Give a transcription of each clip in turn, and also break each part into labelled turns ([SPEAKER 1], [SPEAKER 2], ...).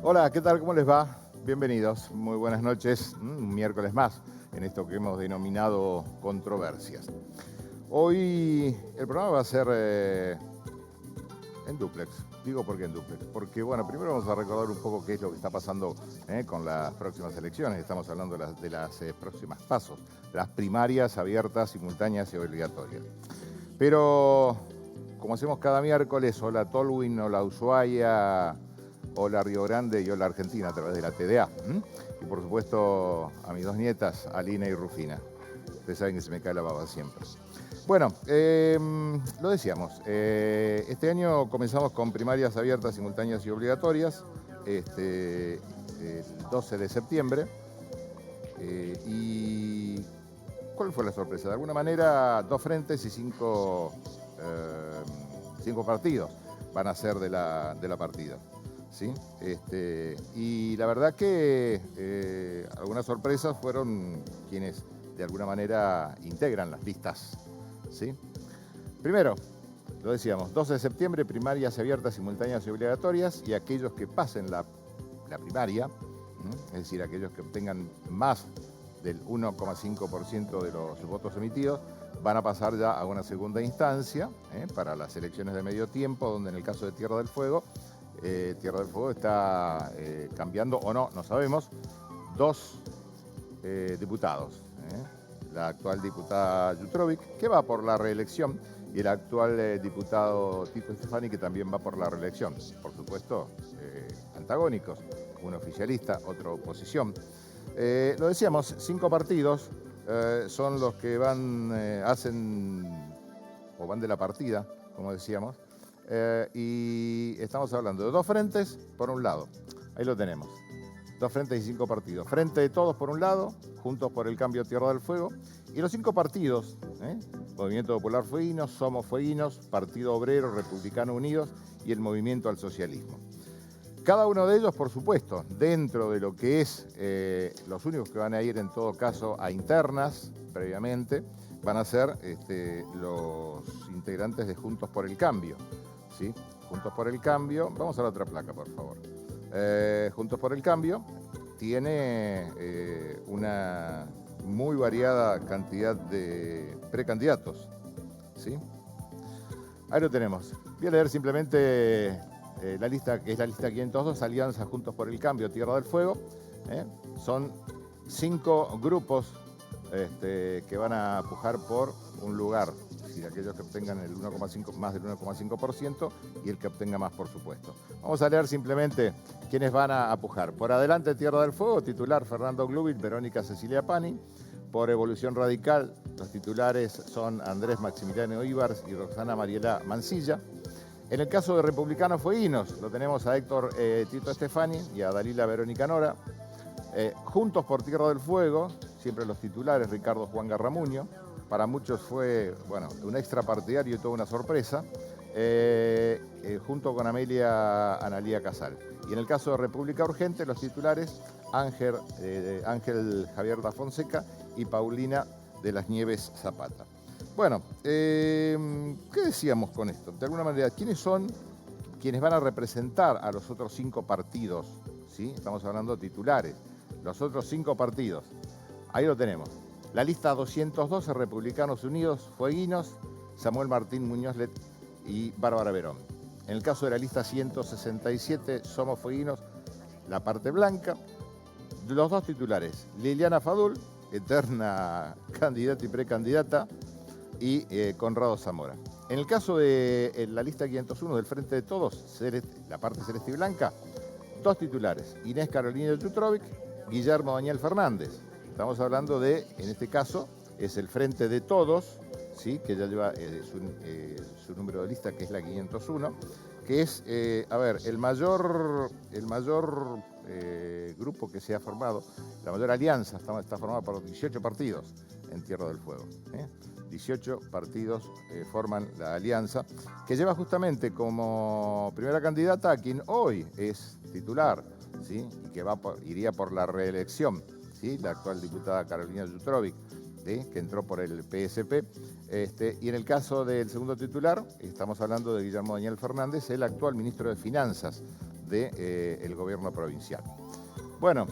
[SPEAKER 1] Hola, ¿qué tal? ¿Cómo les va? Bienvenidos, muy buenas noches. Un miércoles más en esto que hemos denominado controversias. Hoy el programa va a ser en dúplex. Digo por qué en dúplex. Porque, bueno, primero vamos a recordar un poco qué es lo que está pasando con las próximas elecciones. Estamos hablando de las próximas pasos, las primarias abiertas, simultáneas y obligatorias. Pero, como hacemos cada miércoles, hola Tolwyn, hola Ushuaia, hola Río Grande y hola Argentina a través de la TDA. Y por supuesto a mis dos nietas, Alina y Rufina. Ustedes saben que se me cae la baba siempre. Bueno, lo decíamos, este año comenzamos con primarias abiertas, simultáneas y obligatorias, el 12 de septiembre. ¿Y cuál fue la sorpresa? De alguna manera, 2 frentes y 5 partidos van a ser de la partida. ¿Sí? Y la verdad que algunas sorpresas fueron quienes de alguna manera integran las listas. ¿Sí? Primero, lo decíamos, 12 de septiembre, primarias abiertas, simultáneas y obligatorias, y aquellos que pasen la primaria, es decir, aquellos que obtengan más del 1,5% de los votos emitidos, van a pasar ya a una segunda instancia para las elecciones de medio tiempo, donde en el caso de Tierra del Fuego está cambiando, o no sabemos, 2 diputados. La actual diputada Jutrovic, que va por la reelección, y el actual diputado Tito Stefani, que también va por la reelección. Por supuesto, antagónicos, uno oficialista, otro oposición. Lo decíamos, 5 partidos son los que van de la partida, como decíamos. Y estamos hablando de 2 frentes por un lado. Ahí lo tenemos. 2 frentes y 5 partidos. Frente de Todos por un lado, Juntos por el Cambio Tierra del Fuego. Y los 5 partidos, Movimiento Popular Fueguinos, Somos Fueguinos, Partido Obrero, Republicano Unidos y el Movimiento al Socialismo. Cada uno de ellos, por supuesto, dentro de lo que es los únicos que van a ir en todo caso a internas previamente, van a ser los integrantes de Juntos por el Cambio. ¿Sí? Juntos por el Cambio, vamos a la otra placa, por favor. Juntos por el Cambio tiene una muy variada cantidad de precandidatos. ¿Sí? Ahí lo tenemos. Voy a leer simplemente la lista, que es la lista 502, Alianza Juntos por el Cambio, Tierra del Fuego. Son 5 grupos que van a pujar por un lugar. Es decir, aquellos que obtengan el 1,5, más del 1,5% y el que obtenga más, por supuesto. Vamos a leer simplemente quiénes van a pujar. Por adelante, Tierra del Fuego, titular Fernando Glubit, Verónica Cecilia Pani. Por Evolución Radical, los titulares son Andrés Maximiliano Ibars y Roxana Mariela Mancilla. En el caso de Republicanos Fueguinos, lo tenemos a Héctor Tito Stefani y a Dalila Verónica Nora. Juntos por Tierra del Fuego, siempre los titulares, Ricardo Juan Garramuño. Para muchos fue, un extrapartidario y toda una sorpresa, junto con Analía Casal. Y en el caso de República Urgente, los titulares, Ángel Javier da Fonseca y Paulina de las Nieves Zapata. Bueno, ¿qué decíamos con esto? De alguna manera, ¿quiénes son quienes van a representar a los otros 5 partidos? ¿Sí? Estamos hablando de titulares. Los otros 5 partidos. Ahí lo tenemos. La lista 212, Republicanos Unidos, Fueguinos, Samuel Martín Muñoz Let y Bárbara Verón. En el caso de la lista 167, Somos Fueguinos, la parte blanca. Los 2 titulares, Liliana Fadul, eterna candidata y precandidata, y Conrado Zamora. En el caso de la lista 501 del Frente de Todos, la parte celeste y blanca, 2 titulares, Inés Carolina Jutrovic, Guillermo Daniel Fernández. Estamos hablando de, en este caso, es el Frente de Todos, ¿sí? Que ya lleva su número de lista, que es la 501, que es, el mayor grupo que se ha formado, la mayor alianza, está formada por 18 partidos en Tierra del Fuego. 18 partidos forman la alianza, que lleva justamente como primera candidata a quien hoy es titular, ¿sí? Y que iría por la reelección, ¿sí? La actual diputada Carolina Jutrovic, ¿sí? Que entró por el PSP. Y en el caso del segundo titular, estamos hablando de Guillermo Daniel Fernández, el actual ministro de Finanzas del gobierno provincial. Bueno,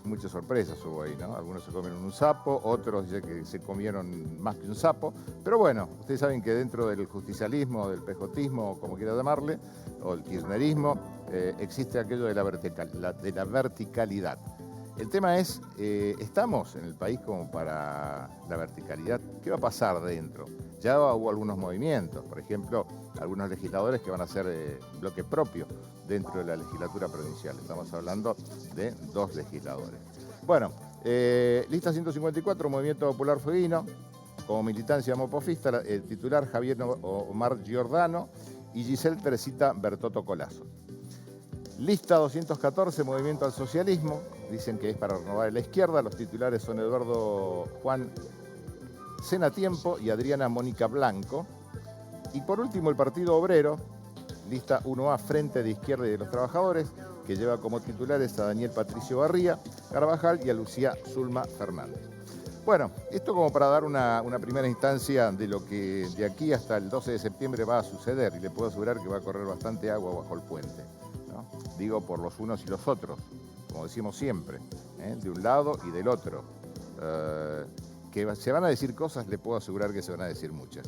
[SPEAKER 1] muchas sorpresas hubo ahí, ¿no? Algunos se comieron un sapo, otros dicen que se comieron más que un sapo. Pero bueno, ustedes saben que dentro del justicialismo, del pejotismo, como quiera llamarle, o el kirchnerismo, existe aquello de la verticalidad. El tema es, ¿estamos en el país como para la verticalidad? ¿Qué va a pasar dentro? Ya hubo algunos movimientos, por ejemplo, algunos legisladores que van a hacer bloque propio dentro de la legislatura provincial. Estamos hablando de 2 legisladores. Bueno, lista 154, Movimiento Popular Fueguino, como militancia mopofista, el titular Javier Omar Giordano y Giselle Teresita Bertotto Colazo. Lista 214, Movimiento al Socialismo, dicen que es para renovar la izquierda. Los titulares son Eduardo Juan Senatiempo y Adriana Mónica Blanco. Y por último, el Partido Obrero, lista 1A, Frente de Izquierda y de los Trabajadores, que lleva como titulares a Daniel Patricio Barría Carvajal y a Lucía Zulma Fernández. Bueno, esto como para dar una primera instancia de lo que de aquí hasta el 12 de septiembre va a suceder, y le puedo asegurar que va a correr bastante agua bajo el puente, ¿no? Digo, por los unos y los otros, como decimos siempre, de un lado y del otro. Que se van a decir cosas, le puedo asegurar que se van a decir muchas.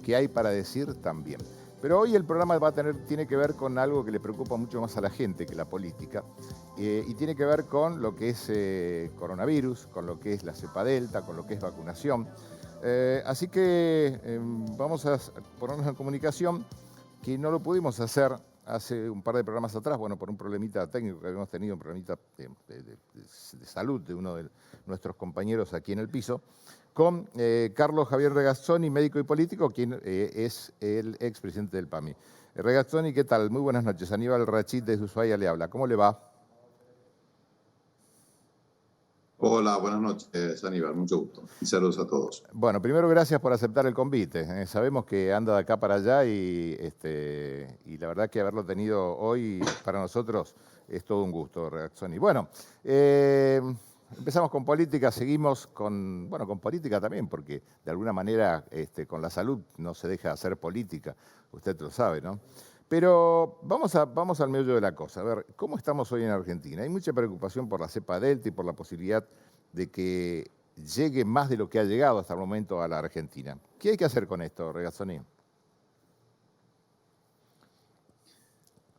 [SPEAKER 1] Que hay para decir también. Pero hoy el programa tiene que ver con algo que le preocupa mucho más a la gente que la política, y tiene que ver con lo que es coronavirus, con lo que es la cepa delta, con lo que es vacunación. Así que vamos a ponernos en comunicación, que no lo pudimos hacer hace un par de programas atrás, bueno, por un problemita técnico que habíamos tenido, un problemita de salud de uno de nuestros compañeros aquí en el piso, con Carlos Javier Regazzoni, médico y político, quien es el expresidente del PAMI. Regazzoni, ¿qué tal? Muy buenas noches. Aníbal Rachid desde Ushuaia le habla. ¿Cómo le va?
[SPEAKER 2] Hola, buenas noches, Aníbal. Mucho gusto. Y saludos a todos.
[SPEAKER 1] Bueno, primero gracias por aceptar el convite. Sabemos que anda de acá para allá y la verdad que haberlo tenido hoy para nosotros es todo un gusto, Regazzoni. Bueno, empezamos con política, seguimos con política también, porque de alguna manera con la salud no se deja hacer política, usted lo sabe, ¿no? Pero vamos al meollo de la cosa. A ver, ¿cómo estamos hoy en Argentina? Hay mucha preocupación por la cepa delta y por la posibilidad de que llegue más de lo que ha llegado hasta el momento a la Argentina. ¿Qué hay que hacer con esto, Regazzoni?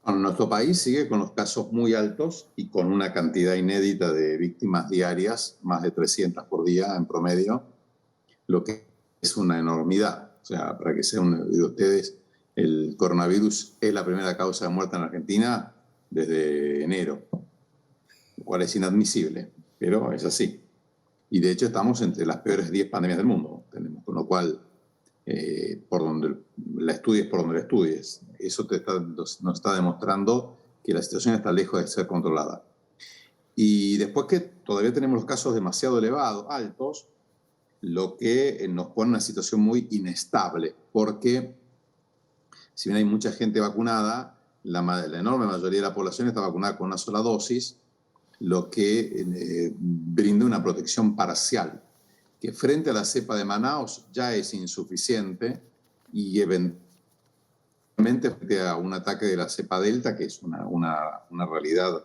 [SPEAKER 2] Bueno, nuestro país sigue con los casos muy altos y con una cantidad inédita de víctimas diarias, más de 300 por día en promedio, lo que es una enormidad. O sea, para que se den una idea de ustedes, el coronavirus es la primera causa de muerte en Argentina desde enero, lo cual es inadmisible, pero es así. Y de hecho estamos entre las peores 10 pandemias del mundo, con lo cual, por donde la estudies, por donde la estudies, eso nos está demostrando que la situación está lejos de ser controlada. Y después que todavía tenemos los casos demasiado elevados, altos, lo que nos pone en una situación muy inestable, porque si bien hay mucha gente vacunada, la enorme mayoría de la población está vacunada con una sola dosis, lo que brinda una protección parcial, que frente a la cepa de Manaus ya es insuficiente y eventualmente frente a un ataque de la cepa Delta, que es una realidad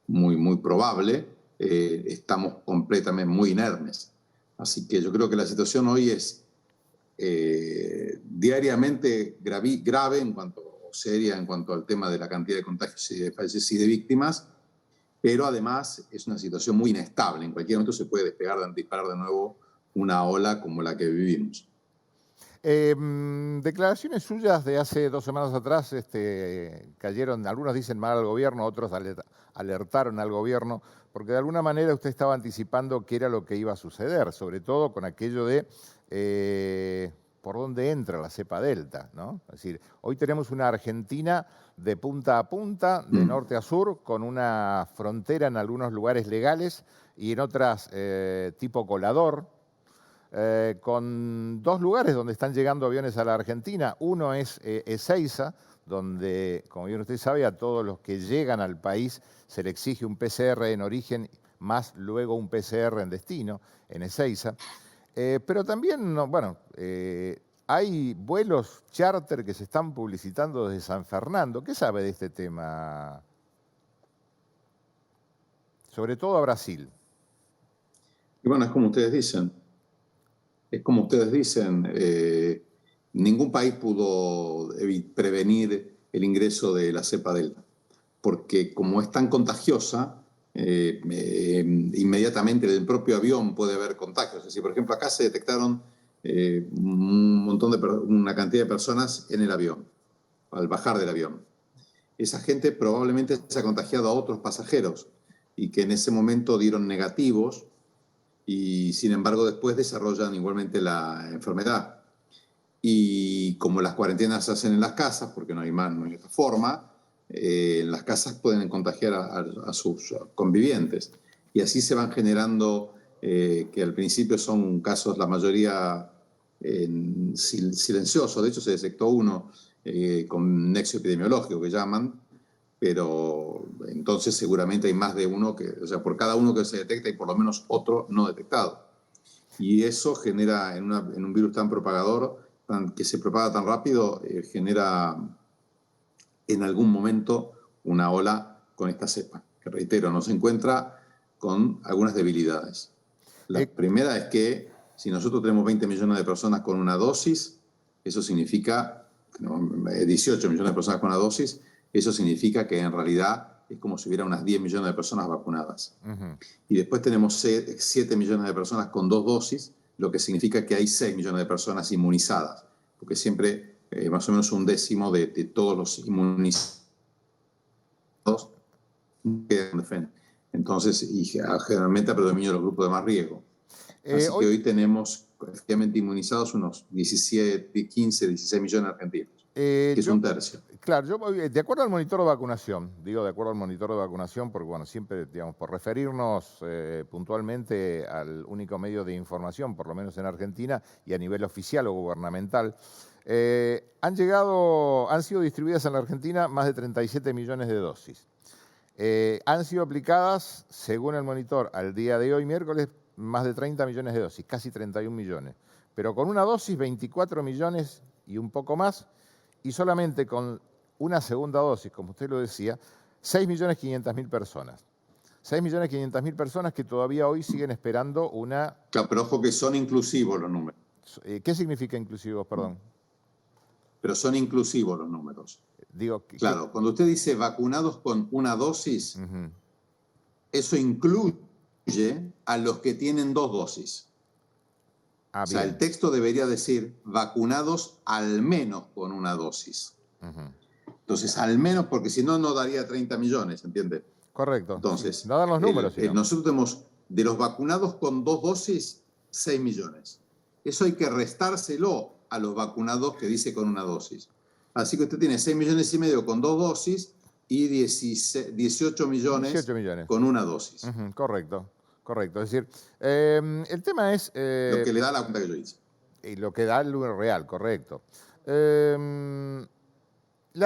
[SPEAKER 2] muy, muy probable, estamos completamente muy inermes. Así que yo creo que la situación hoy es diariamente grave seria en cuanto al tema de la cantidad de contagios y de fallecidos y de víctimas, pero además es una situación muy inestable. En cualquier momento se puede disparar de nuevo una ola como la que vivimos.
[SPEAKER 1] Declaraciones suyas de hace 2 semanas atrás cayeron, algunos dicen mal al gobierno, otros alertaron al gobierno, porque de alguna manera usted estaba anticipando qué era lo que iba a suceder, sobre todo con aquello de por dónde entra la cepa delta, ¿no? Es decir, hoy tenemos una Argentina de punta a punta, de norte a sur, con una frontera en algunos lugares legales y en otras tipo colador, con 2 lugares donde están llegando aviones a la Argentina. Uno es Ezeiza, donde, como bien usted sabe, a todos los que llegan al país se le exige un PCR en origen, más luego un PCR en destino, en Ezeiza. Pero también, Hay vuelos charter que se están publicitando desde San Fernando. ¿Qué sabe de este tema? Sobre todo a Brasil.
[SPEAKER 2] Y bueno, es como ustedes dicen. Es como ustedes dicen, ningún país pudo prevenir el ingreso de la cepa Delta, porque como es tan contagiosa, inmediatamente en el propio avión puede haber contagios. Es decir, por ejemplo, acá se detectaron una cantidad de personas en el avión, al bajar del avión. Esa gente probablemente se ha contagiado a otros pasajeros y que en ese momento dieron negativos y sin embargo después desarrollan igualmente la enfermedad. Y como las cuarentenas se hacen en las casas, porque no hay más, no hay otra forma, las casas pueden contagiar a sus convivientes. Y así se van generando, que al principio son casos, la mayoría silenciosos. De hecho, se detectó uno con nexo epidemiológico, que llaman, pero entonces seguramente hay más de uno que, o sea, por cada uno que se detecta hay por lo menos otro no detectado. Y eso genera, en un virus tan propagador, que se propaga tan rápido, genera en algún momento una ola con esta cepa, que reitero, nos encuentra con algunas debilidades. La primera es que si nosotros tenemos 20 millones de personas con una dosis, eso significa, 18 millones de personas con una dosis, eso significa que en realidad es como si hubiera unas 10 millones de personas vacunadas. Y después tenemos 7 millones de personas con 2 dosis, lo que significa que hay 6 millones de personas inmunizadas, porque siempre más o menos un décimo de todos los inmunizados quedan defensa. Entonces, y generalmente predominan los grupos de más riesgo. Así que hoy tenemos efectivamente inmunizados unos 17, 15, 16 millones de argentinos, que es un tercio.
[SPEAKER 1] Claro, yo de acuerdo al monitor de vacunación, digo de acuerdo al monitor de vacunación, porque bueno, siempre, digamos, por referirnos puntualmente al único medio de información, por lo menos en Argentina, y a nivel oficial o gubernamental, han sido distribuidas en la Argentina más de 37 millones de dosis. Han sido aplicadas, según el monitor, al día de hoy, miércoles, más de 30 millones de dosis, casi 31 millones. Pero con una dosis, 24 millones y un poco más, y solamente con una segunda dosis, como usted lo decía, 6.500.000 personas. 6.500.000 personas que todavía hoy siguen esperando una...
[SPEAKER 2] Claro, pero ojo que son inclusivos los números.
[SPEAKER 1] ¿Qué significa inclusivos, perdón?
[SPEAKER 2] Pero son inclusivos los números.
[SPEAKER 1] Digo,
[SPEAKER 2] claro, cuando usted dice vacunados con una dosis, eso incluye a los que tienen 2 dosis. O sea, el texto debería decir vacunados al menos con una dosis. Entonces, al menos, porque si no, no daría 30 millones, ¿entiende?
[SPEAKER 1] Correcto.
[SPEAKER 2] Entonces,
[SPEAKER 1] sí. No dan los números.
[SPEAKER 2] Nosotros tenemos de los vacunados con 2 dosis, 6 millones. Eso hay que restárselo a los vacunados que dice con una dosis. Así que usted tiene 6 millones y medio con 2 dosis y 18 millones con una dosis.
[SPEAKER 1] Correcto. Correcto, es decir, el tema es...
[SPEAKER 2] lo que le da la cuenta que yo hice.
[SPEAKER 1] Y lo que da el número real, correcto. La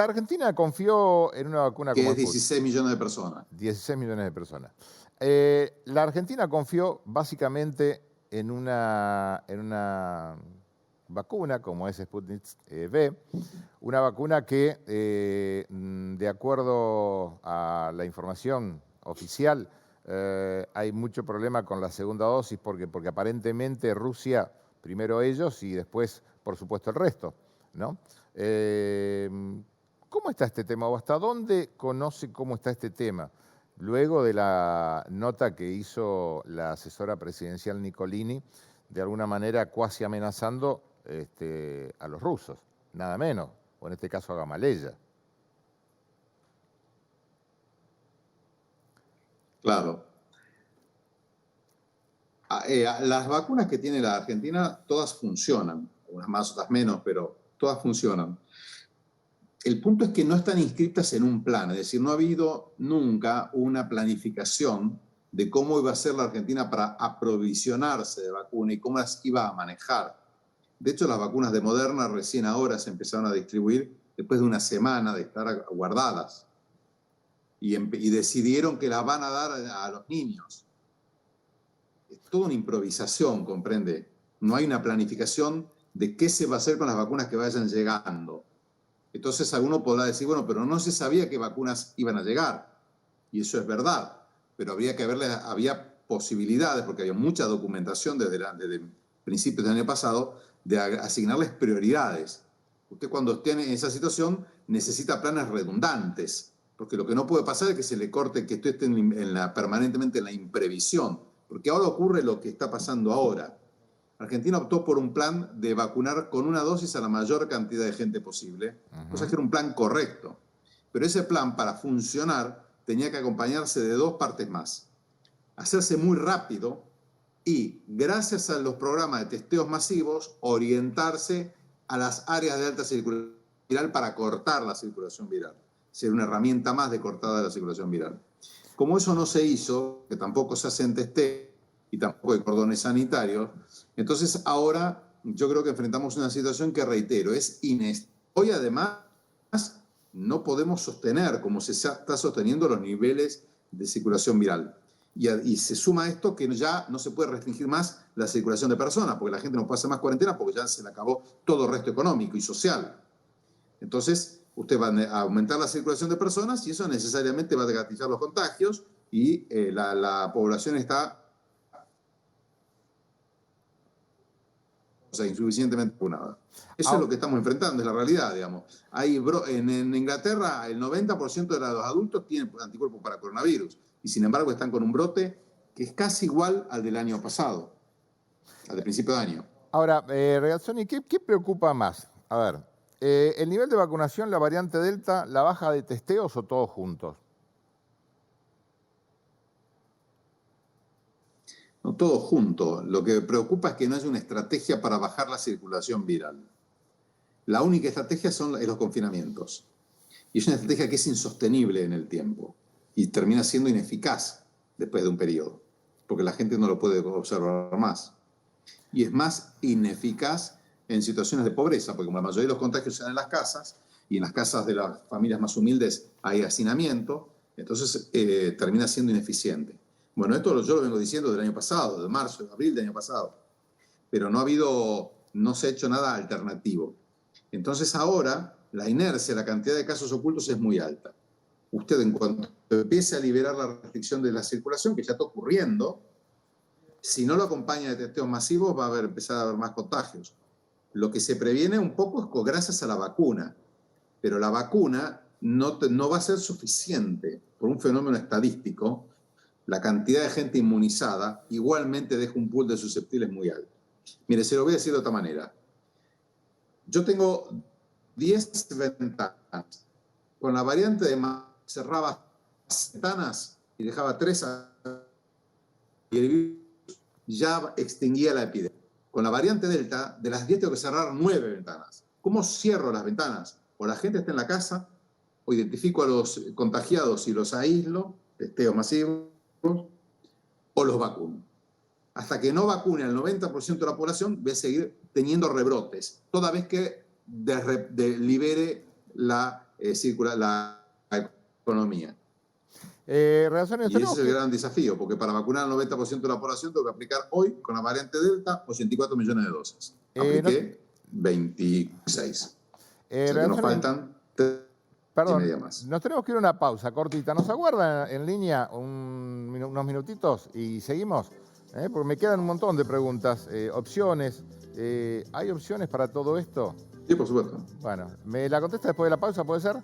[SPEAKER 1] Argentina confió en una vacuna
[SPEAKER 2] que
[SPEAKER 1] como
[SPEAKER 2] es 16 millones de personas.
[SPEAKER 1] 16 millones de personas. La Argentina confió básicamente en una vacuna como es Sputnik V, una vacuna que, de acuerdo a la información oficial, hay mucho problema con la segunda dosis porque aparentemente Rusia, primero ellos y después, por supuesto, el resto, ¿no? ¿Cómo está este tema o hasta dónde conoce cómo está este tema? Luego de la nota que hizo la asesora presidencial Nicolini, de alguna manera cuasi amenazando a los rusos, nada menos, o en este caso a Gamaleya.
[SPEAKER 2] Claro. Las vacunas que tiene la Argentina, todas funcionan, unas más, otras menos, pero todas funcionan. El punto es que no están inscritas en un plan, es decir, no ha habido nunca una planificación de cómo iba a ser la Argentina para aprovisionarse de vacuna y cómo las iba a manejar. De hecho, las vacunas de Moderna recién ahora se empezaron a distribuir después de una semana de estar guardadas y decidieron que las van a dar a los niños. Es toda una improvisación, comprende. No hay una planificación de qué se va a hacer con las vacunas que vayan llegando. Entonces alguno podrá decir, bueno, pero no se sabía qué vacunas iban a llegar. Y eso es verdad, pero había posibilidades, porque había mucha documentación desde principios del año pasado, de asignarles prioridades. Usted cuando esté en esa situación necesita planes redundantes, porque lo que no puede pasar es que se le corte, que usted esté permanentemente en la imprevisión, porque ahora ocurre lo que está pasando ahora. Argentina optó por un plan de vacunar con una dosis a la mayor cantidad de gente posible, cosa que era un plan correcto. Pero ese plan, para funcionar, tenía que acompañarse de dos partes más. Hacerse muy rápido y, gracias a los programas de testeos masivos, orientarse a las áreas de alta circulación viral para cortar la circulación viral. Ser una herramienta más de cortada de la circulación viral. Como eso no se hizo, que tampoco se hacen testeos y tampoco hay cordones sanitarios, entonces ahora yo creo que enfrentamos una situación que, reitero, es inestable. Hoy además no podemos sostener, como se está sosteniendo, los niveles de circulación viral. Y se suma a esto que ya no se puede restringir más la circulación de personas, porque la gente no puede hacer más cuarentena porque ya se le acabó todo el resto económico y social. Entonces, usted va a aumentar la circulación de personas y eso necesariamente va a gatillar los contagios y la población está insuficientemente vacunada. Eso es lo que estamos enfrentando, es la realidad, digamos. En Inglaterra, el 90% de los adultos tienen anticuerpos para coronavirus y sin embargo están con un brote que es casi igual al del año pasado, al de principio de año.
[SPEAKER 1] Ahora, Regazzoni, ¿qué preocupa más? A ver, ¿el nivel de vacunación, la variante Delta, la baja de testeos o todos juntos?
[SPEAKER 2] No, todo junto. Lo que preocupa es que no haya una estrategia para bajar la circulación viral. La única estrategia son los confinamientos. Y es una estrategia que es insostenible en el tiempo y termina siendo ineficaz después de un periodo, porque la gente no lo puede observar más. Y es más ineficaz en situaciones de pobreza, porque como la mayoría de los contagios se dan en las casas, y en las casas de las familias más humildes hay hacinamiento, entonces termina siendo ineficiente. Bueno, esto yo lo vengo diciendo del año pasado, de marzo, de abril del año pasado, pero no se ha hecho nada alternativo. Entonces ahora la inercia, la cantidad de casos ocultos es muy alta. Usted, en cuanto empiece a liberar la restricción de la circulación, que ya está ocurriendo, si no lo acompaña de testeos masivos va a empezar a haber más contagios. Lo que se previene un poco es gracias a la vacuna, pero la vacuna no va a ser suficiente por un fenómeno estadístico. La cantidad de gente inmunizada igualmente deja un pool de susceptibles muy alto. Mire, se lo voy a decir de otra manera. Yo tengo 10 ventanas. Con la variante de cerraba ventanas y dejaba 3 y el virus ya extinguía la epidemia. Con la variante Delta, de las 10 tengo que cerrar 9 ventanas. ¿Cómo cierro las ventanas? O la gente está en la casa, o identifico a los contagiados y los aíslo, testeos masivos, o los vacuno. Hasta que no vacune al 90% de la población, voy a seguir teniendo rebrotes, toda vez que libere la economía. Y ese es el gran desafío, porque para vacunar al 90% de la población tengo que aplicar hoy, con la variante Delta, 84 millones de dosis. Apliqué 26. O sea que nos faltan 3 y media más.
[SPEAKER 1] Nos tenemos que ir a una pausa cortita. ¿Nos aguardan en línea unos minutitos y seguimos? Porque me quedan un montón de preguntas, opciones. ¿Hay opciones para todo esto?
[SPEAKER 2] Sí, por supuesto.
[SPEAKER 1] Bueno, ¿me la contesta después de la pausa, puede ser?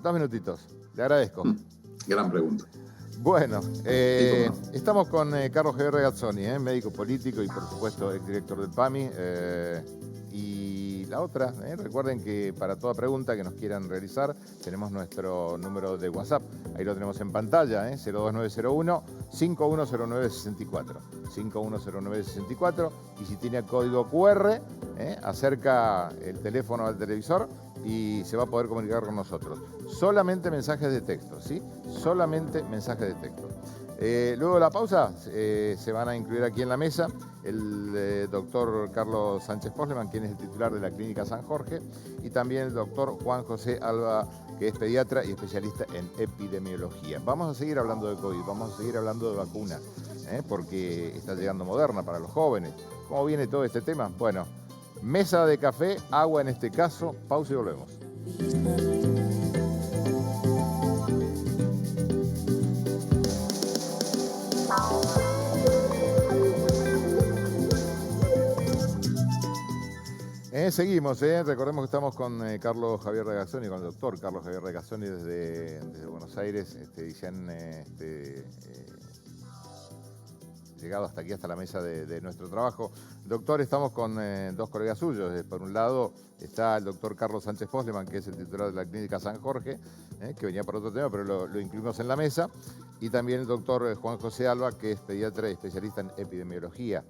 [SPEAKER 1] 2 minutitos. Le agradezco.
[SPEAKER 2] Gran pregunta.
[SPEAKER 1] Bueno, estamos con Carlos Javier Regazzoni, médico político y por supuesto exdirector del PAMI. Y la otra, recuerden que para toda pregunta que nos quieran realizar, tenemos nuestro número de WhatsApp. Ahí lo tenemos en pantalla, 02901-510964. 510964. Y si tiene código QR, acerca el teléfono al televisor y se va a poder comunicar con nosotros. Solamente mensajes de texto, ¿sí? Solamente mensajes de texto. Luego de la pausa se van a incluir aquí en la mesa el doctor Carlos Sánchez Posleman, quien es el titular de la Clínica San Jorge, y también el doctor Juan José Alba, que es pediatra y especialista en epidemiología. Vamos a seguir hablando de COVID, vamos a seguir hablando de vacunas, porque está llegando Moderna para los jóvenes. ¿Cómo viene todo este tema? Bueno, Mesa de café, agua en este caso. Pausa y volvemos. Seguimos, recordemos que estamos con Carlos Javier Regazzoni, con el doctor Carlos Javier Regazzoni desde Buenos Aires, y se han llegado hasta aquí, hasta la mesa de nuestro trabajo. Doctor, estamos con dos colegas suyos. Por un lado está el doctor Carlos Sánchez Posleman, que es el titular de la Clínica San Jorge, que venía por otro tema, pero lo incluimos en la mesa. Y también el doctor Juan José Alba, que es pediatra y especialista en epidemiología.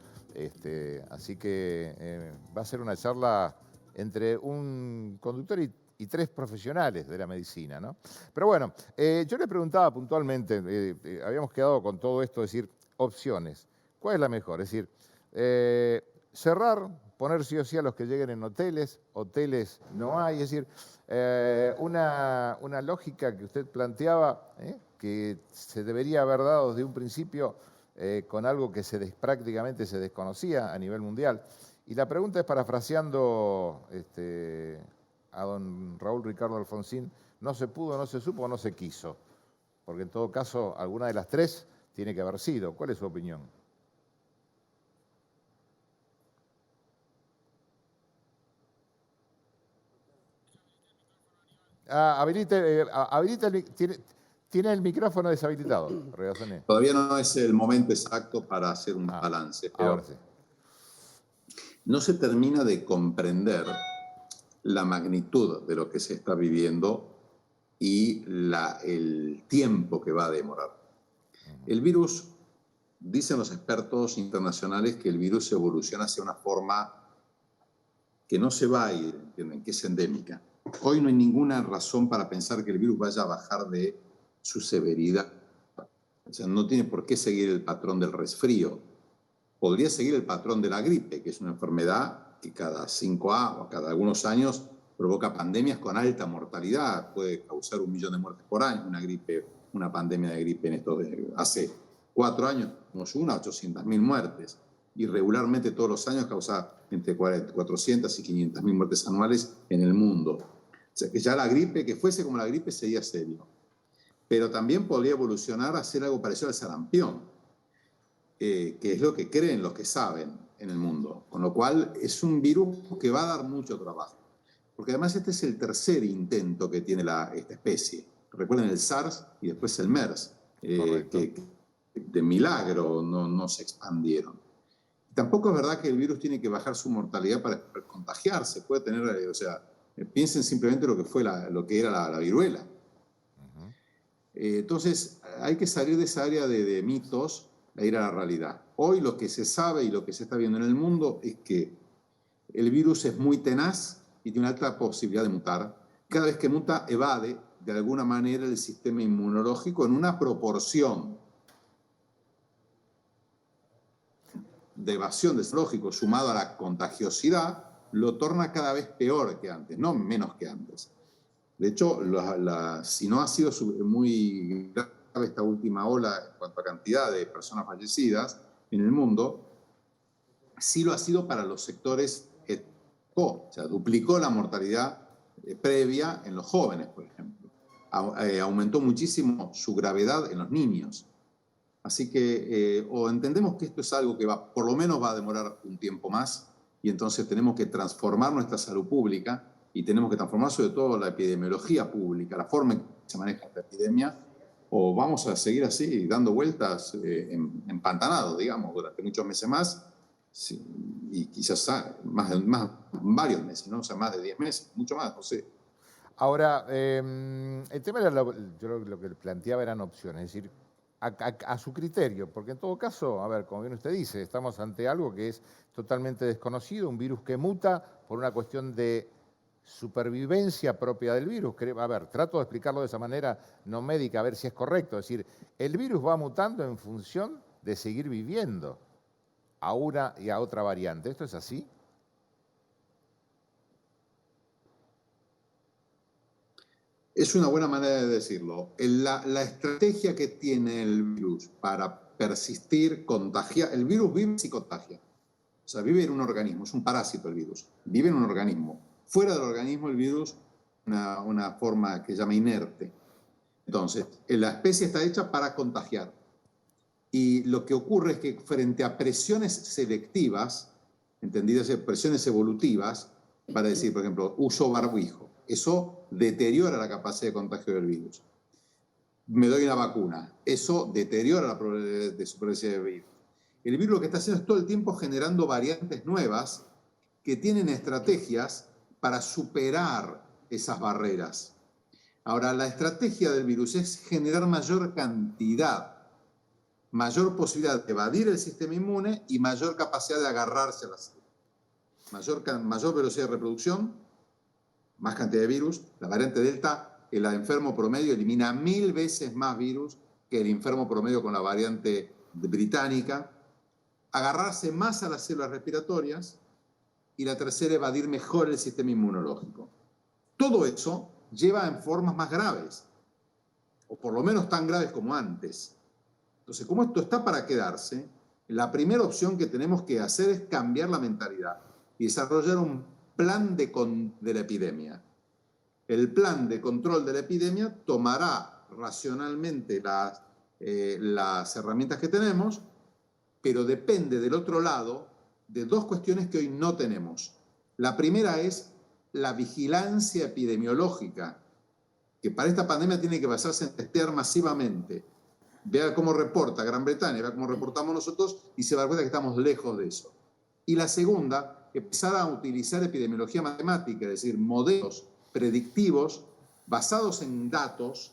[SPEAKER 1] Así que va a ser una charla entre un conductor y tres profesionales de la medicina, ¿no? Pero bueno, yo le preguntaba puntualmente, habíamos quedado con todo esto, es decir, opciones. ¿Cuál es la mejor? Es decir, cerrar, poner sí o sí a los que lleguen en hoteles no hay, es decir, una lógica que usted planteaba, que se debería haber dado desde un principio con algo que prácticamente se desconocía a nivel mundial. Y la pregunta es, parafraseando a don Raúl Ricardo Alfonsín, no se pudo, no se supo, no se quiso. Porque en todo caso, alguna de las tres tiene que haber sido. ¿Cuál es su opinión? Tiene el micrófono deshabilitado, Regazzoni.
[SPEAKER 2] Todavía no es el momento exacto para hacer un balance, pero
[SPEAKER 1] ahora sí.
[SPEAKER 2] No se termina de comprender la magnitud de lo que se está viviendo y el tiempo que va a demorar. El virus, dicen los expertos internacionales, que el virus evoluciona hacia una forma que no se va a ir, ¿entienden? Que es endémica. Hoy no hay ninguna razón para pensar que el virus vaya a bajar de su severidad. O sea, no tiene por qué seguir el patrón del resfrío. Podría seguir el patrón de la gripe, que es una enfermedad que cada 5 años o cada algunos años provoca pandemias con alta mortalidad. Puede causar 1 millón de muertes por año, una pandemia de gripe hace 4 años, nos una a 800.000 muertes. Y regularmente todos los años causa entre 400 y 500.000 muertes anuales en el mundo. O sea, que ya la gripe, que fuese como la gripe, sería serio. Pero también podría evolucionar a ser algo parecido al sarampión, que es lo que creen los que saben en el mundo. Con lo cual es un virus que va a dar mucho trabajo. Porque además este es el tercer intento que tiene esta especie. Recuerden el SARS y después el MERS, que de milagro no se expandieron. Tampoco es verdad que el virus tiene que bajar su mortalidad para contagiarse. Puede tener, piensen simplemente lo que era la viruela. Entonces, hay que salir de esa área de mitos e ir a la realidad. Hoy lo que se sabe y lo que se está viendo en el mundo es que el virus es muy tenaz y tiene una alta posibilidad de mutar. Cada vez que muta, evade de alguna manera el sistema inmunológico en una proporción de evasión del lógico sumado a la contagiosidad, lo torna cada vez peor que antes, no menos que antes. De hecho, si no ha sido muy grave esta última ola en cuanto a cantidad de personas fallecidas en el mundo, sí lo ha sido para los sectores o sea, duplicó la mortalidad previa en los jóvenes, por ejemplo. Aumentó muchísimo su gravedad en los niños. Así que o entendemos que esto es algo que por lo menos va a demorar un tiempo más, y entonces tenemos que transformar nuestra salud pública y tenemos que transformar sobre todo la epidemiología pública, la forma en que se maneja esta epidemia, o vamos a seguir así dando vueltas empantanados, digamos, durante muchos meses más, sí, y quizás varios meses, ¿no? O sea, más de 10 meses, mucho más, no sé.
[SPEAKER 1] Ahora, el tema era, yo lo que planteaba eran opciones, es decir, a su criterio, porque en todo caso, a ver, como bien usted dice, estamos ante algo que es totalmente desconocido, un virus que muta por una cuestión de supervivencia propia del virus. A ver, trato de explicarlo de esa manera no médica, a ver si es correcto. Es decir, el virus va mutando en función de seguir viviendo a una y a otra variante. ¿Esto es así?
[SPEAKER 2] Es una buena manera de decirlo. La estrategia que tiene el virus para persistir, contagiar, el virus vive y contagia. O sea, vive en un organismo, es un parásito el virus. Vive en un organismo. Fuera del organismo el virus, una forma que se llama inerte. Entonces, la especie está hecha para contagiar. Y lo que ocurre es que frente a presiones selectivas, entendidas presiones evolutivas, para decir, por ejemplo, uso barbijo, eso deteriora la capacidad de contagio del virus. Me doy una vacuna, eso deteriora la probabilidad de supervivencia del virus. El virus lo que está haciendo es todo el tiempo generando variantes nuevas que tienen estrategias para superar esas barreras. Ahora, la estrategia del virus es generar mayor cantidad, mayor posibilidad de evadir el sistema inmune y mayor capacidad de agarrarse a la salud. Mayor velocidad de reproducción, más cantidad de virus. La variante Delta, el enfermo promedio elimina 1000 veces más virus que el enfermo promedio con la variante británica. Agarrarse más a las células respiratorias. Y la tercera, evadir mejor el sistema inmunológico. Todo eso lleva en formas más graves, o por lo menos tan graves como antes. Entonces, como esto está para quedarse, la primera opción que tenemos que hacer es cambiar la mentalidad y desarrollar un plan de la epidemia. El plan de control de la epidemia tomará racionalmente las herramientas que tenemos, pero depende del otro lado de dos cuestiones que hoy no tenemos. La primera es la vigilancia epidemiológica, que para esta pandemia tiene que basarse en testear masivamente. Vea cómo reporta Gran Bretaña, vea cómo reportamos nosotros y se va a dar cuenta que estamos lejos de eso. Y la segunda, empezar a utilizar epidemiología matemática, es decir, modelos predictivos basados en datos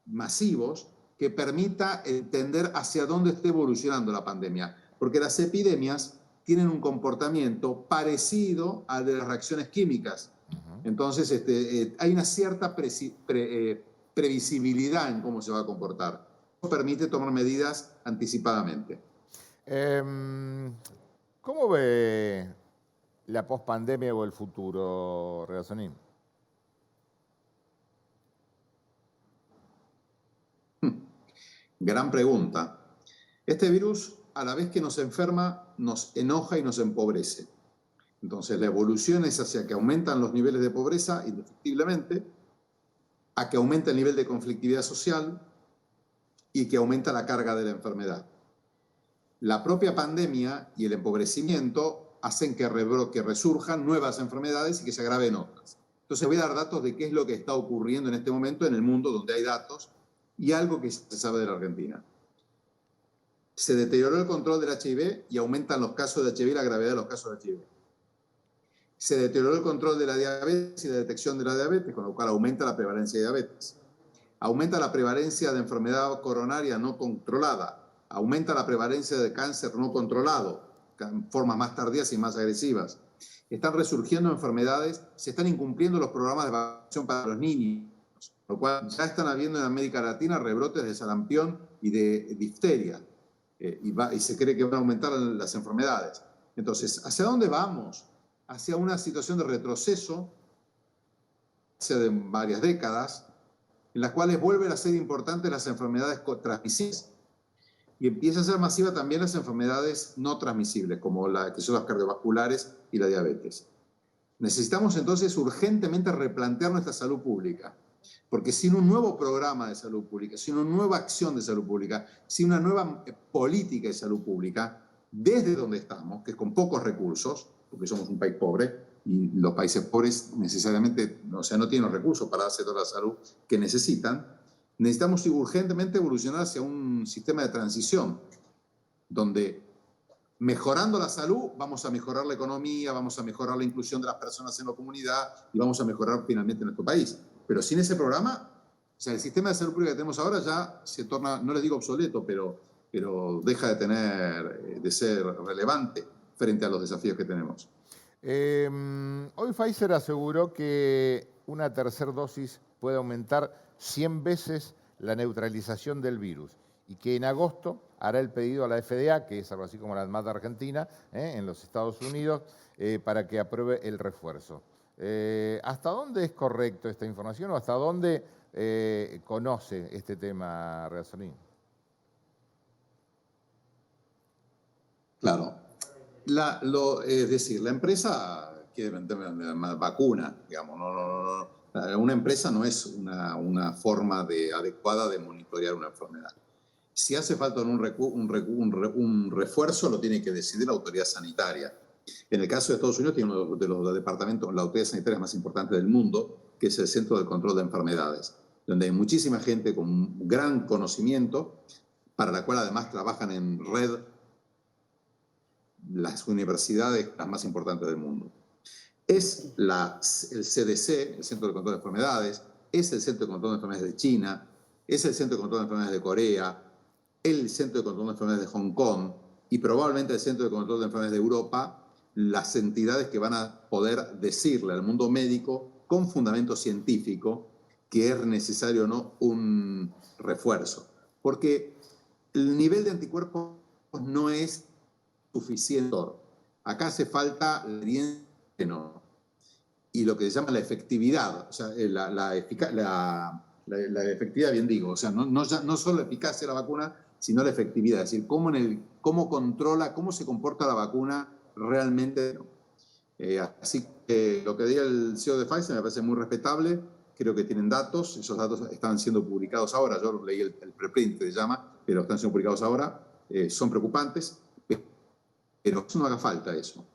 [SPEAKER 2] masivos que permita entender hacia dónde está evolucionando la pandemia. Porque las epidemias tienen un comportamiento parecido al de las reacciones químicas. Entonces, hay una cierta previsibilidad en cómo se va a comportar. Eso permite tomar medidas anticipadamente.
[SPEAKER 1] ¿Cómo ve la pospandemia o el futuro, Regazzoni?
[SPEAKER 2] Gran pregunta. Este virus, a la vez que nos enferma, nos enoja y nos empobrece. Entonces, la evolución es hacia que aumentan los niveles de pobreza, indefectiblemente, a que aumenta el nivel de conflictividad social y que aumenta la carga de la enfermedad. La propia pandemia y el empobrecimiento hacen que resurjan nuevas enfermedades y que se agraven otras. Entonces, voy a dar datos de qué es lo que está ocurriendo en este momento en el mundo donde hay datos y algo que se sabe de la Argentina. Se deterioró el control del HIV y aumentan los casos de HIV y la gravedad de los casos de HIV. Se deterioró el control de la diabetes y la detección de la diabetes, con lo cual aumenta la prevalencia de diabetes. Aumenta la prevalencia de enfermedad coronaria no controlada. Aumenta la prevalencia de cáncer no controlado, en formas más tardías y más agresivas. Están resurgiendo enfermedades, se están incumpliendo los programas de vacunación para los niños, lo cual ya están habiendo en América Latina rebrotes de sarampión y de difteria, y se cree que van a aumentar las enfermedades. Entonces, ¿hacia dónde vamos? Hacia una situación de retroceso, hace varias décadas, en las cuales vuelven a ser importantes las enfermedades transmisibles y empieza a ser masiva también las enfermedades no transmisibles, como que son las cardiovasculares y la diabetes. Necesitamos entonces urgentemente replantear nuestra salud pública, porque sin un nuevo programa de salud pública, sin una nueva acción de salud pública, sin una nueva política de salud pública, desde donde estamos, que es con pocos recursos, porque somos un país pobre, y los países pobres necesariamente, o sea, no tienen los recursos para hacer toda la salud que necesitan, necesitamos urgentemente evolucionar hacia un sistema de transición, donde mejorando la salud vamos a mejorar la economía, vamos a mejorar la inclusión de las personas en la comunidad y vamos a mejorar finalmente nuestro país. Pero sin ese programa, o sea, el sistema de salud pública que tenemos ahora ya se torna, no les digo obsoleto, pero deja de ser relevante frente a los desafíos que tenemos.
[SPEAKER 1] Hoy Pfizer aseguró que una tercera dosis puede aumentar 100 veces la neutralización del virus y que en agosto hará el pedido a la FDA, que es algo así como la ANMAT de Argentina, en los Estados Unidos, para que apruebe el refuerzo. ¿Hasta dónde es correcto esta información o hasta dónde conoce este tema, Regazzoni?
[SPEAKER 2] Claro. Es decir, la empresa quiere vender una vacuna, digamos. Una empresa no es una forma adecuada de monitorear una enfermedad. Si hace falta un refuerzo, lo tiene que decidir la autoridad sanitaria. En el caso de Estados Unidos, tiene uno de los departamentos, la autoridad sanitaria más importante del mundo, que es el Centro de Control de Enfermedades, donde hay muchísima gente con gran conocimiento, para la cual además trabajan en red las universidades las más importantes del mundo. Es el CDC, el Centro de Control de Enfermedades, es el Centro de Control de Enfermedades de China, es el Centro de Control de Enfermedades de Corea, el Centro de Control de Enfermedades de Hong Kong y probablemente el Centro de Control de Enfermedades de Europa, las entidades que van a poder decirle al mundo médico con fundamento científico que es necesario o no un refuerzo. Porque el nivel de anticuerpos no es suficiente. Acá hace falta y lo que se llama la efectividad, o sea, la efectividad, bien digo, o sea, no solo la eficacia de la vacuna, sino la efectividad, es decir, cómo controla, cómo se comporta la vacuna realmente. Así que lo que diga el CEO de Pfizer me parece muy respetable, creo que tienen datos, esos datos están siendo publicados ahora, yo leí el preprint que se llama, pero están siendo publicados ahora, son preocupantes, pero no haga falta eso,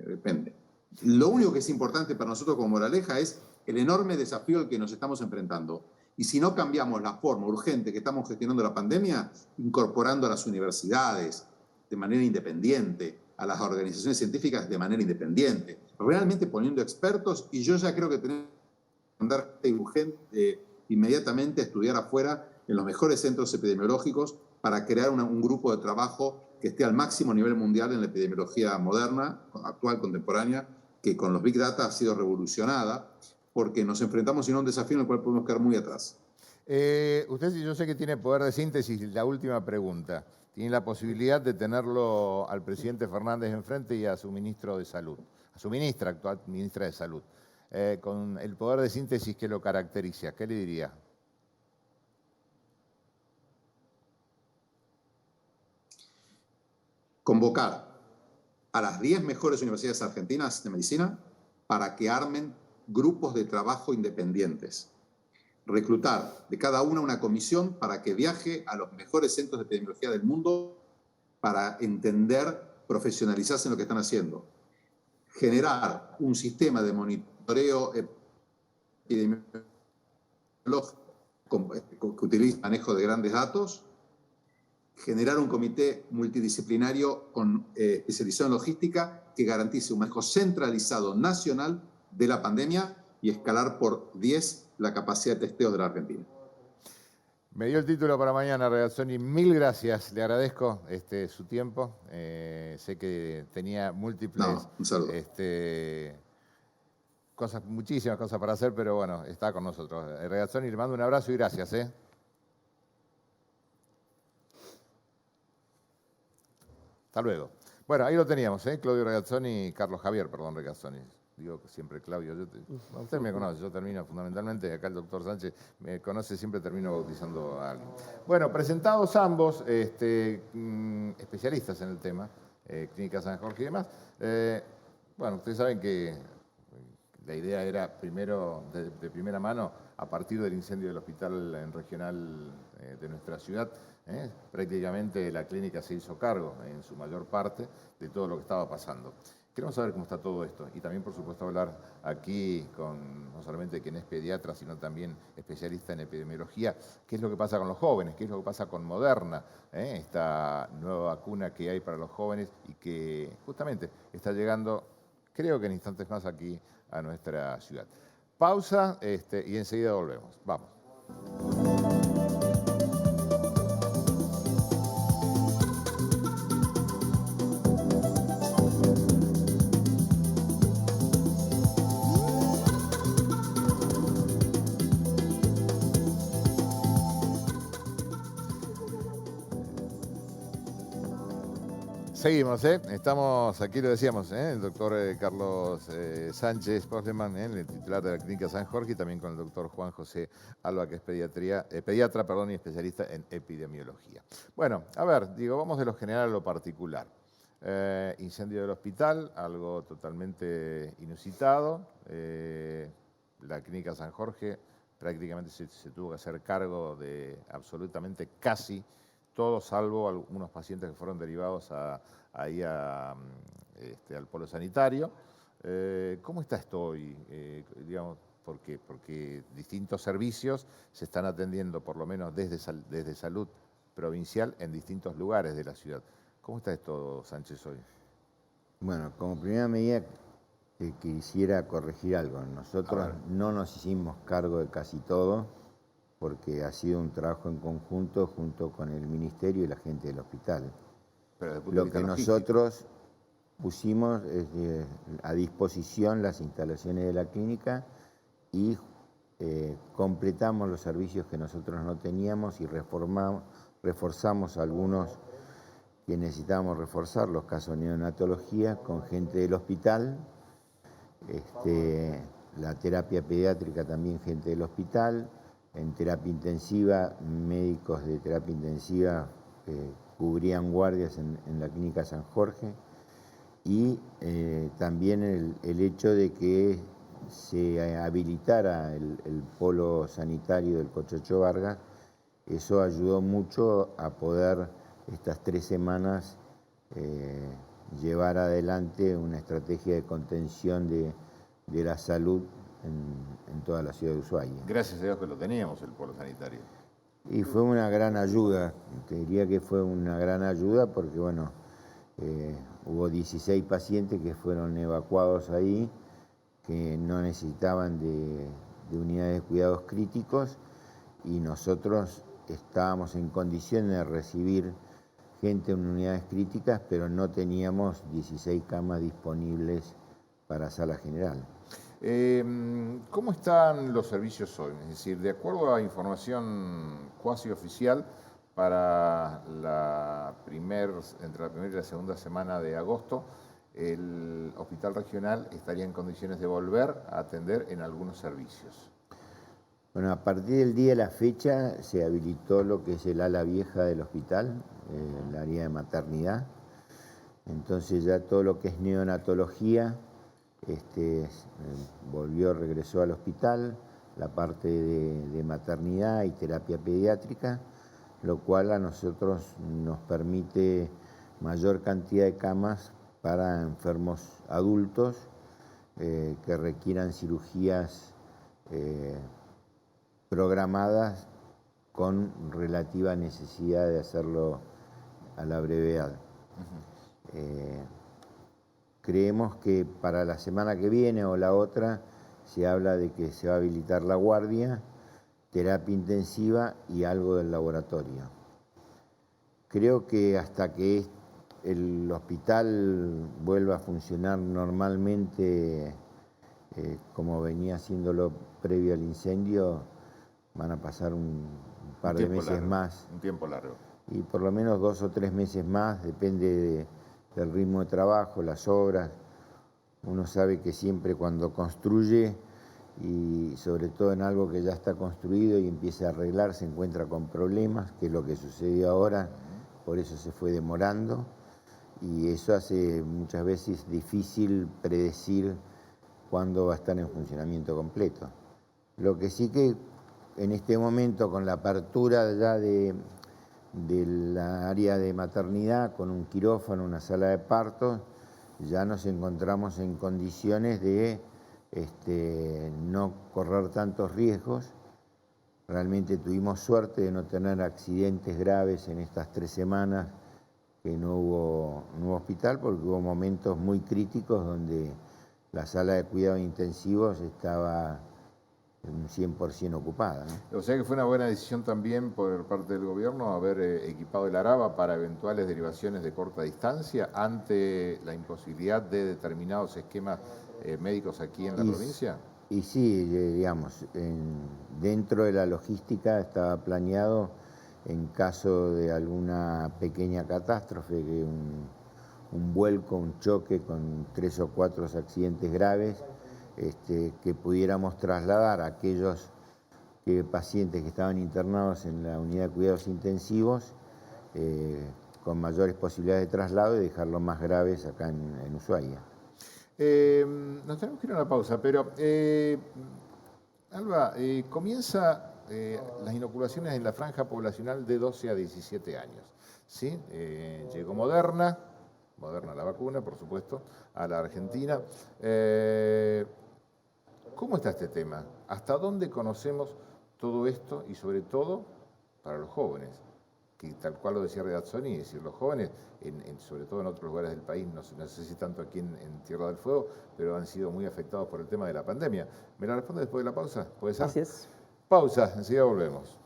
[SPEAKER 2] depende. Lo único que es importante para nosotros como moraleja es el enorme desafío al que nos estamos enfrentando. Y si no cambiamos la forma urgente que estamos gestionando la pandemia, incorporando a las universidades de manera independiente, a las organizaciones científicas de manera independiente, realmente poniendo expertos, y yo ya creo que tenemos que mandar urgente inmediatamente a estudiar afuera en los mejores centros epidemiológicos para crear un grupo de trabajo que esté al máximo nivel mundial en la epidemiología moderna, actual, contemporánea, que con los Big Data ha sido revolucionada, porque nos enfrentamos a un desafío en el cual podemos quedar muy atrás.
[SPEAKER 1] Usted, yo sé que tiene poder de síntesis. La última pregunta. Tiene la posibilidad de tenerlo al presidente Fernández enfrente y a su ministro de Salud, a su ministra, actual ministra de Salud, con el poder de síntesis que lo caracteriza. ¿Qué le diría?
[SPEAKER 2] Convocar a las 10 mejores universidades argentinas de medicina para que armen grupos de trabajo independientes. Reclutar de cada una comisión para que viaje a los mejores centros de epidemiología del mundo para entender, profesionalizarse en lo que están haciendo. Generar un sistema de monitoreo epidemiológico que utilice manejo de grandes datos. Generar un comité multidisciplinario especializado en logística que garantice un manejo centralizado nacional de la pandemia y escalar por 10 la capacidad de testeos de la Argentina.
[SPEAKER 1] Me dio el título para mañana, Regazzoni. Mil gracias, le agradezco su tiempo. Sé que tenía múltiples muchísimas cosas para hacer, pero bueno, está con nosotros. Regazzoni, le mando un abrazo y gracias. Hasta luego. Bueno, ahí lo teníamos, Claudio Regazzoni, Carlos Javier, perdón, Regazzoni. Digo siempre Claudio. Usted me conoce, yo termino fundamentalmente, acá el doctor Sánchez me conoce, siempre termino bautizando a alguien. Bueno, presentados ambos, especialistas en el tema, Clínica San Jorge y demás. Bueno, ustedes saben que la idea era primero, de primera mano, a partir del incendio del hospital regional de nuestra ciudad, prácticamente la clínica se hizo cargo, en su mayor parte, de todo lo que estaba pasando. Queremos saber cómo está todo esto y también, por supuesto, hablar aquí con no solamente quien es pediatra, sino también especialista en epidemiología, qué es lo que pasa con los jóvenes, qué es lo que pasa con Moderna, esta nueva vacuna que hay para los jóvenes y que justamente está llegando, creo que en instantes más, aquí a nuestra ciudad. Pausa y enseguida volvemos. Vamos. Seguimos, estamos, aquí lo decíamos, el doctor Carlos Sánchez Postleman, el titular de la Clínica San Jorge, y también con el doctor Juan José Alba, que es pediatra y especialista en epidemiología. Bueno, a ver, vamos de lo general a lo particular. Incendio del hospital, algo totalmente inusitado. La Clínica San Jorge prácticamente se tuvo que hacer cargo de absolutamente casi todo, salvo algunos pacientes que fueron derivados ahí al polo sanitario. ¿Cómo está esto hoy? Digamos, porque distintos servicios se están atendiendo, por lo menos desde salud provincial, en distintos lugares de la ciudad. ¿Cómo está esto, Sánchez, hoy?
[SPEAKER 3] Bueno, como primera medida quisiera corregir algo. Nosotros no nos hicimos cargo de casi todo, porque ha sido un trabajo en conjunto junto con el Ministerio y la gente del hospital.
[SPEAKER 1] Pero
[SPEAKER 3] lo que nosotros pusimos a disposición las instalaciones de la clínica y completamos los servicios que nosotros no teníamos y reforzamos algunos que necesitábamos reforzar, los casos de neonatología con gente del hospital, la terapia pediátrica también gente del hospital, en terapia intensiva, médicos de terapia intensiva cubrían guardias en la Clínica San Jorge, y también el hecho de que se habilitara el polo sanitario del Cochocho Vargas, eso ayudó mucho a poder estas 3 semanas llevar adelante una estrategia de contención de la salud en toda la ciudad de Ushuaia.
[SPEAKER 1] Gracias a Dios que lo teníamos, el polo sanitario.
[SPEAKER 3] Y fue una gran ayuda, te diría que fue una gran ayuda porque, bueno, hubo 16 pacientes que fueron evacuados ahí, que no necesitaban de unidades de cuidados críticos, y nosotros estábamos en condiciones de recibir gente en unidades críticas, pero no teníamos 16 camas disponibles para sala general.
[SPEAKER 1] ¿Cómo están los servicios hoy? Es decir, de acuerdo a información cuasi oficial, para entre la primera y la segunda semana de agosto, el hospital regional estaría en condiciones de volver a atender en algunos servicios.
[SPEAKER 3] Bueno, a partir del día de la fecha se habilitó lo que es el ala vieja del hospital, el área de maternidad. Entonces ya todo lo que es neonatología regresó al hospital, la parte de maternidad y terapia pediátrica, lo cual a nosotros nos permite mayor cantidad de camas para enfermos adultos que requieran cirugías programadas con relativa necesidad de hacerlo a la brevedad. Creemos que para la semana que viene o la otra se habla de que se va a habilitar la guardia, terapia intensiva y algo del laboratorio. Creo que hasta que el hospital vuelva a funcionar normalmente como venía haciéndolo previo al incendio, van a pasar un par de meses más.
[SPEAKER 1] Un tiempo largo.
[SPEAKER 3] Y por lo menos 2 o 3 meses más, depende del ritmo de trabajo, las obras. Uno sabe que siempre cuando construye, y sobre todo en algo que ya está construido y empieza a arreglar, se encuentra con problemas, que es lo que sucedió ahora, por eso se fue demorando, y eso hace muchas veces difícil predecir cuándo va a estar en funcionamiento completo. Lo que sí que en este momento, con la apertura ya de la área de maternidad, con un quirófano, una sala de partos, ya nos encontramos en condiciones de no correr tantos riesgos. Realmente tuvimos suerte de no tener accidentes graves en estas 3 semanas que no hubo hospital, porque hubo momentos muy críticos donde la sala de cuidados intensivos estaba un 100% ocupada, ¿no?
[SPEAKER 1] O sea que fue una buena decisión también por parte del gobierno haber equipado el ARABA para eventuales derivaciones de corta distancia ante la imposibilidad de determinados esquemas médicos aquí en la provincia.
[SPEAKER 3] Y sí, digamos, dentro de la logística estaba planeado, en caso de alguna pequeña catástrofe, que un vuelco, un choque con 3 o 4 accidentes graves, que pudiéramos trasladar a aquellos pacientes que estaban internados en la unidad de cuidados intensivos con mayores posibilidades de traslado y dejarlos más graves acá en Ushuaia.
[SPEAKER 1] Nos tenemos que ir a una pausa, pero Alba, comienza las inoculaciones en la franja poblacional de 12 a 17 años. ¿Sí? Llegó Moderna la vacuna, por supuesto, a la Argentina. ¿Cómo está este tema? ¿Hasta dónde conocemos todo esto y sobre todo para los jóvenes? Que tal cual lo decía Redazzoni, es decir, los jóvenes, sobre todo en otros lugares del país, no sé si tanto aquí en Tierra del Fuego, pero han sido muy afectados por el tema de la pandemia. ¿Me la responde después de la pausa? ¿Puede ser?
[SPEAKER 4] Así es.
[SPEAKER 1] Pausa, enseguida volvemos.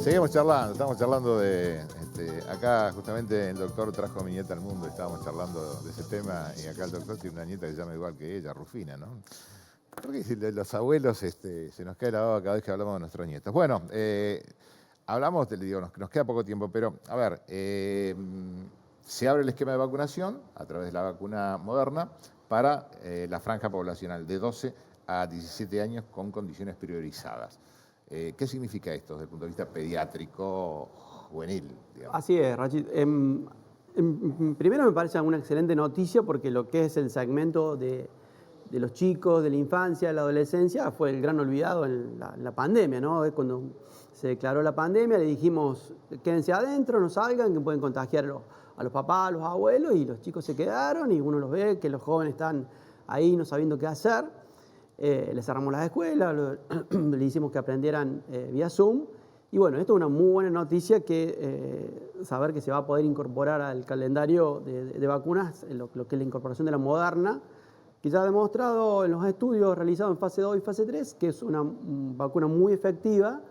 [SPEAKER 1] Seguimos charlando, estamos charlando de, acá justamente el doctor trajo a mi nieta al mundo, estábamos charlando de ese tema y acá el doctor tiene una nieta que se llama igual que ella, Rufina, ¿no? Porque los abuelos se nos cae la baba cada vez que hablamos de nuestros nietos. Bueno, hablamos, digo, nos queda poco tiempo, pero a ver, se abre el esquema de vacunación a través de la vacuna Moderna para la franja poblacional de 12 a 17 años con condiciones priorizadas. ¿Qué significa esto desde el punto de vista pediátrico, juvenil, digamos?
[SPEAKER 4] Así es, Rachid. Primero me parece una excelente noticia porque lo que es el segmento de los chicos, de la infancia, de la adolescencia, fue el gran olvidado en la pandemia, ¿no? Cuando se declaró la pandemia le dijimos, quédense adentro, no salgan, que pueden contagiar a los papás, a los abuelos, y los chicos se quedaron y uno los ve que los jóvenes están ahí no sabiendo qué hacer. Les cerramos las escuelas, le hicimos que aprendieran vía Zoom. Y bueno, esto es una muy buena noticia, que saber que se va a poder incorporar al calendario de vacunas lo que es la incorporación de la Moderna, que ya ha demostrado en los estudios realizados en fase 2 y fase 3 que es una vacuna muy efectiva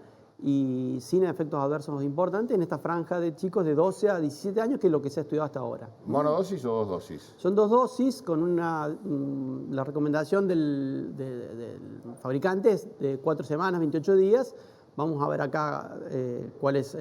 [SPEAKER 4] y sin efectos adversos importantes en esta franja de chicos de 12 a 17 años, que es lo que se ha estudiado hasta ahora.
[SPEAKER 1] ¿Monodosis o 2 dosis?
[SPEAKER 4] Son 2 dosis con la recomendación del fabricante es de 4 semanas, 28 días. Vamos a ver acá cuáles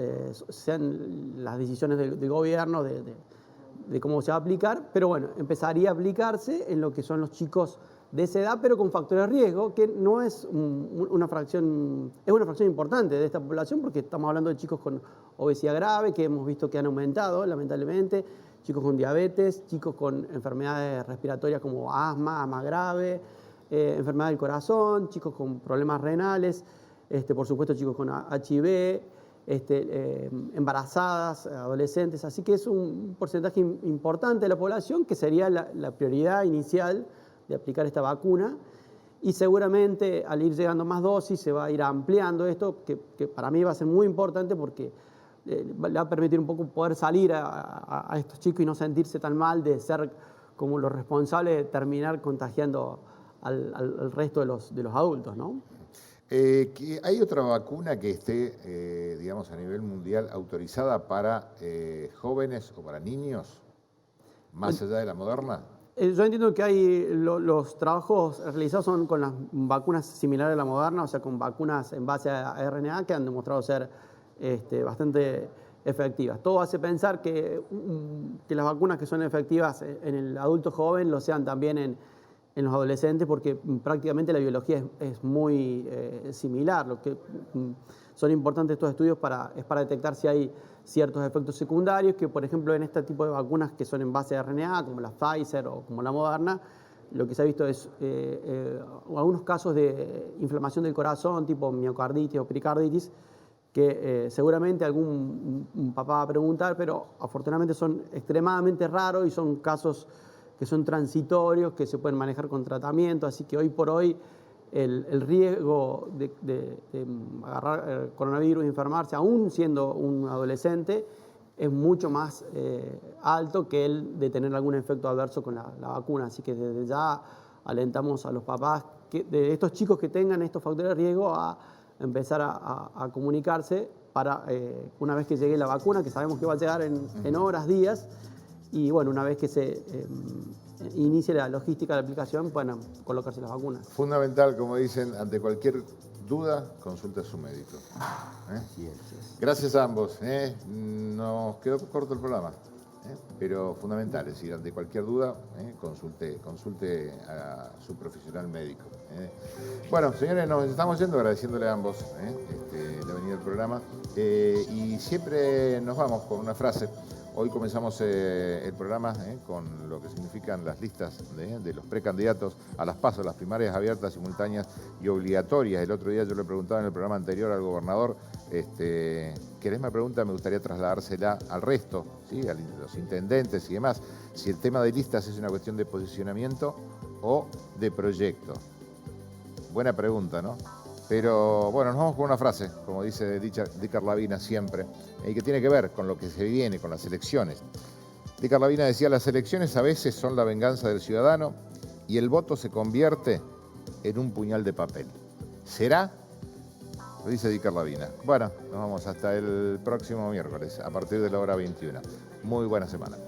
[SPEAKER 4] sean las decisiones del gobierno de cómo se va a aplicar, pero bueno, empezaría a aplicarse en lo que son los chicos de esa edad, pero con factores de riesgo, que no es una fracción, es una fracción importante de esta población, porque estamos hablando de chicos con obesidad grave, que hemos visto que han aumentado, lamentablemente, chicos con diabetes, chicos con enfermedades respiratorias como asma grave, enfermedad del corazón, chicos con problemas renales, por supuesto chicos con HIV, embarazadas, adolescentes, así que es un porcentaje importante de la población que sería la prioridad inicial de aplicar esta vacuna, y seguramente al ir llegando más dosis se va a ir ampliando esto, que para mí va a ser muy importante porque le va a permitir un poco poder salir a estos chicos y no sentirse tan mal de ser como los responsables de terminar contagiando al resto de los adultos, ¿no?
[SPEAKER 1] ¿Hay otra vacuna que esté, digamos, a nivel mundial autorizada para jóvenes o para niños, más allá de la Moderna?
[SPEAKER 4] Yo entiendo que hay los trabajos realizados son con las vacunas similares a la Moderna, o sea, con vacunas en base a RNA que han demostrado ser bastante efectivas. Todo hace pensar que las vacunas que son efectivas en el adulto joven lo sean también en los adolescentes, porque prácticamente la biología es muy similar. Lo que son importantes estos estudios es para detectar si hay ciertos efectos secundarios, que por ejemplo en este tipo de vacunas que son en base a RNA, como la Pfizer o como la Moderna, lo que se ha visto es algunos casos de inflamación del corazón, tipo miocarditis o pericarditis, que seguramente algún papá va a preguntar, pero afortunadamente son extremadamente raros y son casos que son transitorios, que se pueden manejar con tratamiento, así que hoy por hoy el riesgo de agarrar coronavirus y enfermarse, aún siendo un adolescente, es mucho más alto que el de tener algún efecto adverso con la vacuna. Así que desde ya alentamos a los papás de estos chicos que tengan estos factores de riesgo a empezar a comunicarse para una vez que llegue la vacuna, que sabemos que va a llegar en horas, días, y bueno, una vez que se inicie la logística de la aplicación, puedan colocarse las vacunas.
[SPEAKER 1] Fundamental, como dicen, ante cualquier duda, consulte a su médico.
[SPEAKER 3] Así es.
[SPEAKER 1] Gracias a ambos. Nos quedó corto el programa, pero fundamental, es decir, ante cualquier duda, consulte a su profesional médico. Bueno, señores, nos estamos yendo agradeciéndole a ambos la venida al programa y siempre nos vamos con una frase. Hoy comenzamos el programa con lo que significan las listas de los precandidatos a las PASO, las primarias abiertas, simultáneas y obligatorias. El otro día yo le preguntaba en el programa anterior al gobernador, que la misma pregunta me gustaría trasladársela al resto, ¿sí? A los intendentes y demás, si el tema de listas es una cuestión de posicionamiento o de proyecto. Buena pregunta, ¿no? Pero bueno, nos vamos con una frase, como dice Dícar Lavina siempre, y que tiene que ver con lo que se viene, con las elecciones. Dícar Lavina decía, las elecciones a veces son la venganza del ciudadano y el voto se convierte en un puñal de papel. ¿Será? Lo dice Dícar Lavina. Bueno, nos vamos hasta el próximo miércoles, a partir de la hora 21. Muy buena semana.